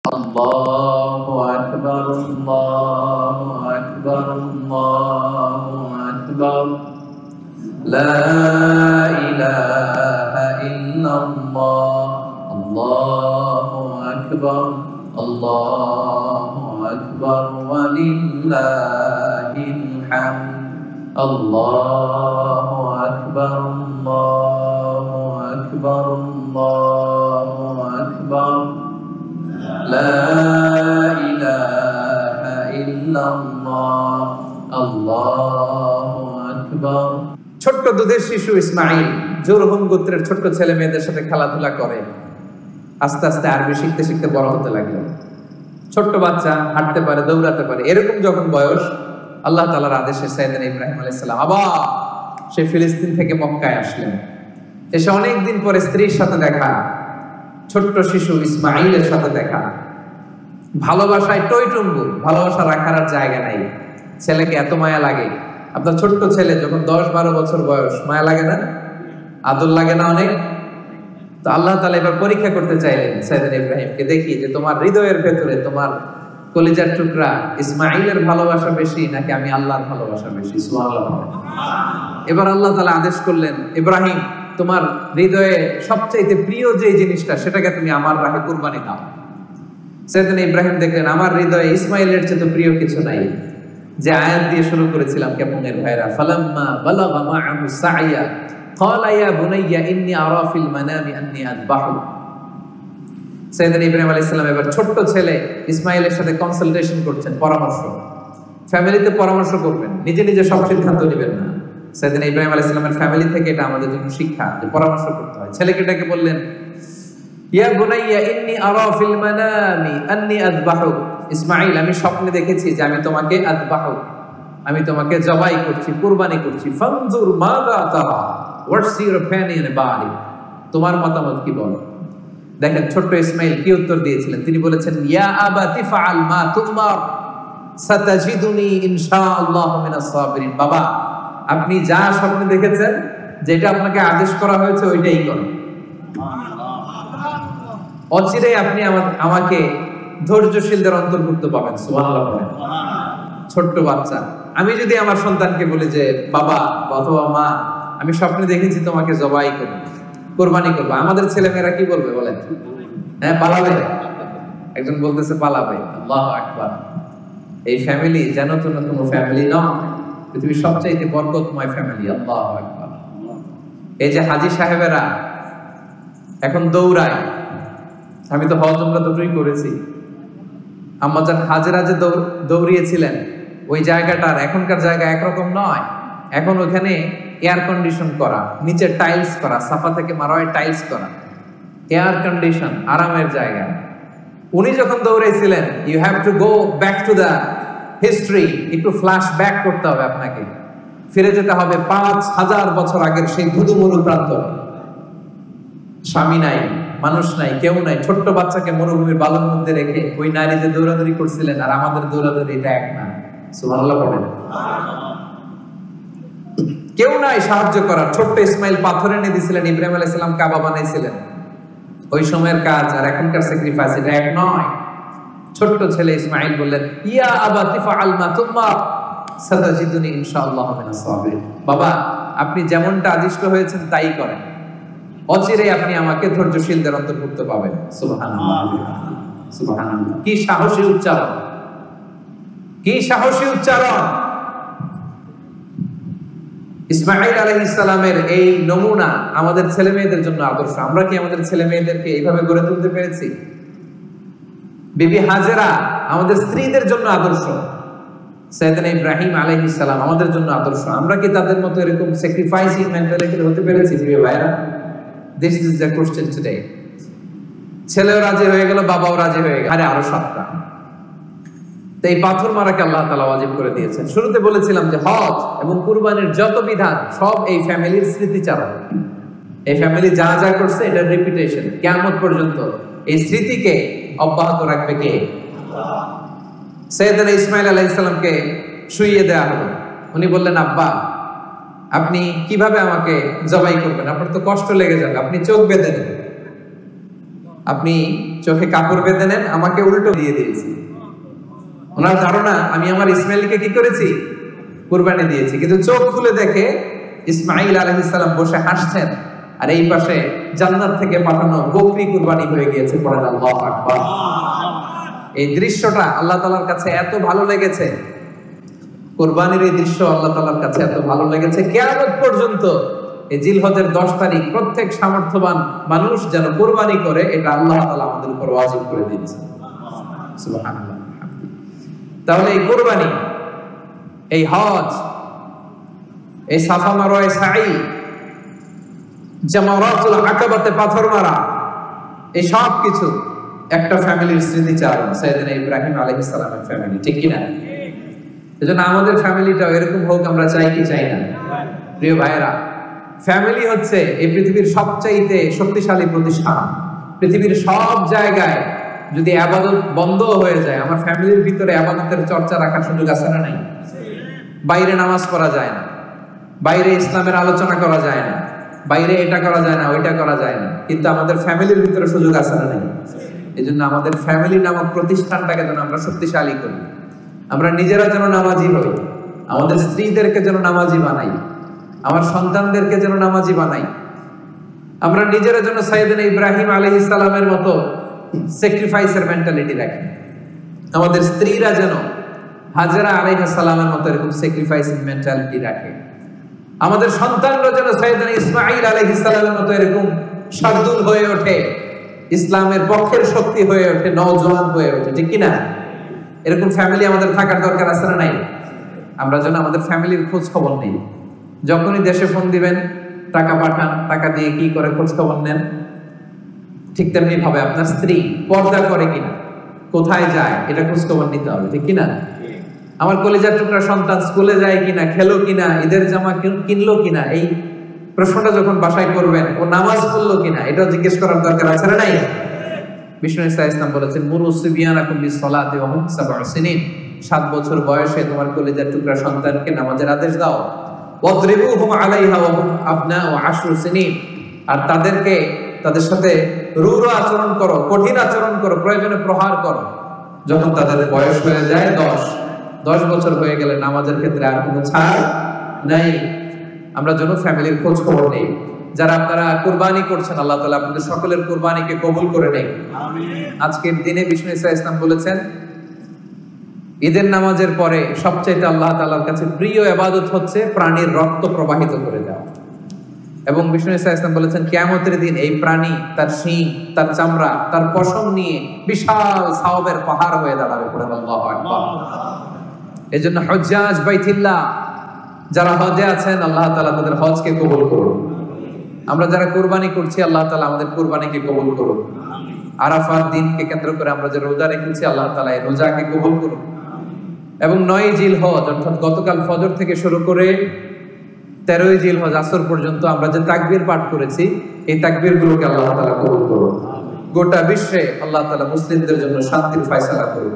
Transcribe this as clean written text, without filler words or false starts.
আল্লাহু আকবার, আল্লাহু আকবার, আল্লাহু আকবার, লা ইলাহা ইল্লাল্লাহ, আল্লাহু আকবার, আল্লাহু আকবার, ওয়া লিল্লাহিল হামদ, আল্লাহু আকবার, আল্লাহু আকবার, আল্লাহু আকবার, লা ইলাহা ইল্লাল্লাহ, আল্লাহু আকবার। ছোট্ট দুধের শিশু ইসমাঈল জুরহুম গোত্রের ছোট্ট ছেলে মেয়েদের সাথে খেলাধুলা করে আস্তে আস্তে আরবি শিখতে শিখতে বড় হতে লাগলো। ছোট্ট বাচ্চা হাঁটতে পারে, দৌড়াতে পারে। এরকম যখন বয়স, আল্লাহ তাআলার আদেশে সাইয়েদনা ইব্রাহিম আলাইহিস সালাম আবার সে ফিলিস্তিন থেকে মক্কায় আসলেন। এসে অনেকদিন পরে স্ত্রীর সাথে দেখা, ছোট্ট শিশু ইসমাঈলের সাথে দেখা। ভালোবাসায় টইটুম্বুর, ভালোবাসা রাখার আর জায়গা নাই। ছেলেকে এত মায়া লাগে। আপনার ছোট্ট ছেলে যখন 10-12 বছর বয়স, মায়া লাগে না? আদর লাগে না অনেক? তো আল্লাহ তাআলা এবার পরীক্ষা করতে চাইলেন সাইয়েদনা ইব্রাহিমকে, দেখি যে তোমার হৃদয়ের ভেতরে, তোমার কলিজার টুকরা ইসমাঈলের ভালোবাসা বেশি নাকি আমি আল্লাহর ভালোবাসা বেশি? সুবহানাল্লাহ। এবার আল্লাহ তাআলা আদেশ করলেন, ইব্রাহিম তোমার হৃদয়ে সবচেয়ে প্রিয় যে জিনিসটা, সেটাকে তুমি আমার রাহে কুরবানি দাও। সাইয়েদনা ইব্রাহিম দেখলেন আমার হৃদয়ে ইসমাঈলের চেয়ে তো প্রিয় কিছু নাই। যে আয়াত দিয়ে শুরু করেছিলাম কেমনের ভাইরা, ফালাম্মা বালাগা মাআহু সাইয়া ক্বালা ইয়া বুনাইয়া ইন্নী আরা ফিল মানামি আন্নী আযবাহু। সাইয়েদনা ইব্রাহিম আলাইহিস সালাম এবার ছোট্ট ছেলে ইসমাঈলের সাথে কনসালটেশন করছেন, পরামর্শ। ফ্যামিলিতে পরামর্শ করবেন, নিজে নিজে সব সিদ্ধান্ত নেবেন না। সাইয়েদনা ইব্রাহিম আলাইহিস সালামের ফ্যামিলি থেকে এটা আমাদের জন্য শিক্ষা, যে পরামর্শ করতে হয়। ছেলেকে ডেকে বললেন, ইয়া বুনাইয়া ইন্নী আরা ফিল মানামি আন্নী আযবাহু। ইসমাঈল আমি স্বপ্নে দেখেছি যে আমি তোমাকে আযবাহু, আমি তোমাকে জবাই করছি, কুরবানি করছি। ফানজুর মাযা তারা, what's your opinion about it, তোমার মতামত কি বলো? দেখেন ছোট্ট ইসমাঈল কি উত্তর দিয়েছিলেন। তিনি বলেছেন, ইয়া আবাতি ফাআল মা তুমার সাতাজিদুনি ইনশাআল্লাহু মিনাস সাবিরিন। বাবা আপনি যা স্বপ্নে দেখেছেন, যেটা আপনাকে আদেশ করা হয়েছে ওইটাই করুন। অচিরেই আপনি আমাকে ধৈর্যশীলদের অন্তর্ভুক্ত পাবেন। সুবহানাল্লাহ বলেন। ছোট্ট বাচ্চা, আমি যদি আমার সন্তানকে বলি যে বাবা অথবা মা আমি স্বপ্নে দেখেছি তোমাকে জবাই করব, কুরবানি করব, আমাদের ছেলেমেয়েরা কি বলবে বলেন? হ্যাঁ, পালাবে। একজন বলতেছে পালাবে। আল্লাহু আকবার। এই ফ্যামিলি যেন কোনো ফ্যামিলি নয়, পৃথিবীর সবচেয়ে বরকতময় ফ্যামিলি। আল্লাহু আকবার। এই যে হাজী সাহেবেরা এখন দৌড়ায়, আমি তো হজ উমরা দুটোই করেছি। আম্মাজান হাজেরা যে দৌড়িয়েছিলেন, ওই জায়গাটার এখনকার জায়গা একরকম নয়। এখন ওখানে এয়ার কন্ডিশন করা, নিচে টাইলস করা, সাফা থেকে মারোয় টাইলস করা, এয়ার কন্ডিশন, আরামের জায়গা। উনি যখন দৌড়াইছিলেন, you have to go back to the history, একটু ফ্ল্যাশ ব্যাক করতে হবে আপনাকে, ফিরে যেতে হবে 5000 বছর আগের সেই ধুধুমরু প্রান্তরে। স্বামী নাই, মানুষ নাই, কেউ নাই, ছোট্ট বাচ্চাকে মরুভূমির বালুর মধ্যে রেখে ওই নারী যে দৌড়াদৌড়ি করছিলেন, আর আমাদের দৌড়াদৌড়ি এটা এক না। সুবহানাল্লাহ পড়েন। কেউ নাই সাহায্য করার। ছোট্ট ইসমাঈল পাথর এনে দিয়েছিলেন, ইব্রাহিম আলাইহিস সালাম কাবা বানাইছিলেন। ওই সময়ের কাজ আর এখনকার স্যাক্রিফাইস এটা এক নয়। ছোট্ট ছেলে ইসমাঈল বললেন, ইয়া আবাতি ফাআল মা তুমার সাতাজিদুনি ইনশাআল্লাহু মিনাস সাবিরিন। বাবা আপনি যেমনটা আদিষ্ট হয়েছেন তাই করেন, অচিরেই আপনি আমাকে ধৈর্যশীলদের অন্তর্ভুক্ত পাবেন। সুবহানাল্লাহ, সুবহানাল্লাহ। কি সাহসী উচ্চারণ, কি সাহসী উচ্চারণ! ইসমাঈল আলাইহিস সালামের এই নমুনা আমাদের ছেলে মেয়েদের জন্য আদর্শ। আমরা কি আমাদের ছেলে মেয়েদেরকে এইভাবে গড়ে তুলতে পেরেছি? বিবি হাজেরা আমাদের স্ত্রীদের জন্য আদর্শ, সাইয়েদনা ইব্রাহিম আলাইহিস সালাম আমাদের জন্য আদর্শ। আমরা কি তাদের মতো এরকম স্যাক্রিফাইসিং মেন্টালিটির হতে পেরেছি প্রিয় ভাইরা? This is the question today. ছেলেও রাজি হয়ে গেল, বাবাও রাজি হয়ে গেল, আরে আরো 7টা। তো এই পাথর মারাকে আল্লাহ তাআলা ওয়াজিব করে দিয়েছেন। শুরুতে বলেছিলাম যে হজ এবং কুরবানির যত বিধান সব এই ফ্যামিলির স্মৃতিচারণ। এই ফ্যামিলি যা যা করছে এটার রেপুটেশন কিয়ামত পর্যন্ত এই স্মৃতিকে অব্যাহত রাখবে কে? আল্লাহ। সাইয়েদনা ইসমাঈল আলাইহিস সালামকে শুইয়ে দেয়া হলো। উনি বললেন, আব্বা আপনি কিভাবে আমাকে জবাই করবেন? আপনার তো কষ্ট লেগে যাবে, আপনি চোখ বেঁধে নেবেন। আপনি চোখে কাপড় বেঁধে নেন, আমাকে উল্টো দিয়ে দিয়েছি। ওনার ধারণা আমি আমার ইসমাইলকে কি করেছি, কুরবানি দিয়েছি। কিন্তু চোখ খুলে দেখে ইসমাইল আলাইহিস সালাম বসে হাসছেন, আর এই পাশে জান্নাত থেকে পাঠানো বকরি কুরবানি হয়ে গিয়েছে। পড়েন আল্লাহু আকবার। এই দৃশ্যটা আল্লাহ তাআলার কাছে এত ভালো লেগেছে, কুরবানির এই দৃশ্য আল্লাহ তাআলার কাছে এত ভালো লেগেছে, কিয়ামত পর্যন্ত এই জিলহজের 10 তারিখ প্রত্যেক সামর্থ্যবান মানুষ যেন কুরবানি করে, এটা আল্লাহ তাআলা আমাদের উপর ওয়াজিব করে দিয়েছে। সুবহানাল্লাহ। তাহলে এই কুরবানি, এই হজ, এই সাফা মারওয়া সাই, জামারাতুল আকাবাতে পাথর মারা, এই সব কিছু একটা ফ্যামিলির স্মৃতিচারণ, সাইয়েদনা ইব্রাহিম আলাইহিস সালামের ফ্যামিলি, ঠিক কি না? এজন্য আমাদের ফ্যামিলিটাও এরকম হোক আমরা চাই কি চাই না? প্রিয় ভাইয়েরা, ফ্যামিলি হচ্ছে এই পৃথিবীর সবচাইতে শক্তিশালী প্রতিষ্ঠান। পৃথিবীর সব জায়গায় যদি ইবাদত বন্ধ হয়ে যায়, আমার ফ্যামিলির ভিতরে ইবাদতের চর্চা রাখার সুযোগ আছে না নাই? বাইরে নামাজ পড়া যায় না, বাইরে ইসলামের আলোচনা করা যায় না, বাইরে এটা করা যায় না, ওইটা করা যায় না, কিন্তু আমাদের ফ্যামিলির ভিতরে সুযোগ আছে না নাই? এজন্য আমাদের ফ্যামিলি নামক প্রতিষ্ঠানটাকে যেন আমরা শক্তিশালী করি। আমরা নিজেরা যেন নামাজি হই, আমাদের স্ত্রীদেরকে যেন নামাজি বানাই, আমার সন্তানদেরকে যেন নামাজি বানাই। আমরা নিজেরা যেন সাইয়েদনা ইব্রাহিম আলাইহিস সালামের মতো স্যাক্রিফাইসের মেন্টালিটি রাখি। আমাদের স্ত্রীরা যেন হাজেরা আলাইহিস সালামের মতো এরকম স্যাক্রিফাইসিং মেন্টালিটি রাখে। আমাদের সন্তানরা যেন সাইয়েদনা ইসমাঈল আলাইহিস সালামের মতো এরকম শার্দুল হয়ে ওঠে, ইসলামের পক্ষের শক্তি হয়ে ওঠে, নওজোয়ান হয়ে ওঠে, ঠিক কি না? এরকম ফ্যামিলি আমাদের থাকার দরকার আছে না নাই? আমরা যেন আমাদের ফ্যামিলির খোঁজ খবর নেই। যখনই দেশে ফোন দিবেন, টাকা পাঠান, টাকা দিয়ে কি করে খোঁজ খবর নেন। ঠিক তেমনি ভাবে আপনার স্ত্রী পর্দা করে কিনা, কোথায় যায়, এটা খোঁজ খবর নিতে হবে, ঠিক কিনা? আমার কলিজার টুকরা সন্তান স্কুলে যায় কিনা, খেলো কিনা, ঈদের জামা কিনলো কিনা, এই প্রশ্নটা যখন বাসায় করবেন, ও নামাজ পড়লো কিনা, এটা জিজ্ঞেস করার দরকার আছে না নাই? বিষ্ণু ইসা ইসলাম বলেছেন, মুরু সিবিয়ানাকুম বিসসালাতি ওয়া হুম 7 সিনিন, 7 বছর বয়সে তোমার কলিজার টুকরা সন্তানকে নামাজের আদেশ দাও। ওয়াদরিবুহুম আলাইহা ওয়া হুম আবনাউ 10 সিনিন, আর তাদের সাথে রূঢ় আচরণ করো, কঠিন আচরণ করো, প্রয়োজনে প্রহার করো যখন তাদের বয়স হয়ে যায় 10 বছর হয়ে গেলে নামাজের ক্ষেত্রে আর কোনো ছাড় নাই। আমরা যেন ফ্যামিলির খোঁজ খবর নেই। যারা আপনারা কুরবানি করছেন, আল্লাহ তাআলা আপনাদের সকলের কুরবানিকে কবুল করে নেন। আমিন। আজকের দিনে বিষ্ণু ইসা ইসলাম বলেছেন, ঈদের নামাজের পরে সবচেয়ে আল্লাহ তাআলার কাছে প্রিয় ইবাদত হচ্ছে প্রাণীর রক্ত প্রবাহিত করে দেওয়া। এবং বিষ্ণু ইসা ইসলাম বলেছেন, কিয়ামতের দিন এই প্রাণী তার শিং, তার চামড়া, তার পশম নিয়ে বিশাল সওয়াবের পাহাড় হয়ে দাঁড়াবে। আল্লাহু আকবার। এজন্য হুজ্জাজ বাইতুল্লাহ যারা হজে আছেন, আল্লাহ তাআলা তাদের হজকে কবুল করুন। আমরা যারা কুরবানি করছি, আল্লাহ তাআলা আমাদের কুরবানিকে কবুল করুন। আরাফার দিনকে কেন্দ্র করে আমরা যে রোজা রেখেছি, আল্লাহ তাআলা এই রোজাকে কবুল করুন। এবং 9 জিলহজ অর্থাৎ গতকাল ফজর থেকে শুরু করে 13 জিলহজ আসর পর্যন্ত আমরা যে তাকবীর পাঠ করেছি, এই তাকবীরগুলোকে আল্লাহ তাআলা কবুল করুন। গোটা বিশ্বে আল্লাহ তাআলা মুসলিমদের জন্য শান্তির ফয়সালা করুন।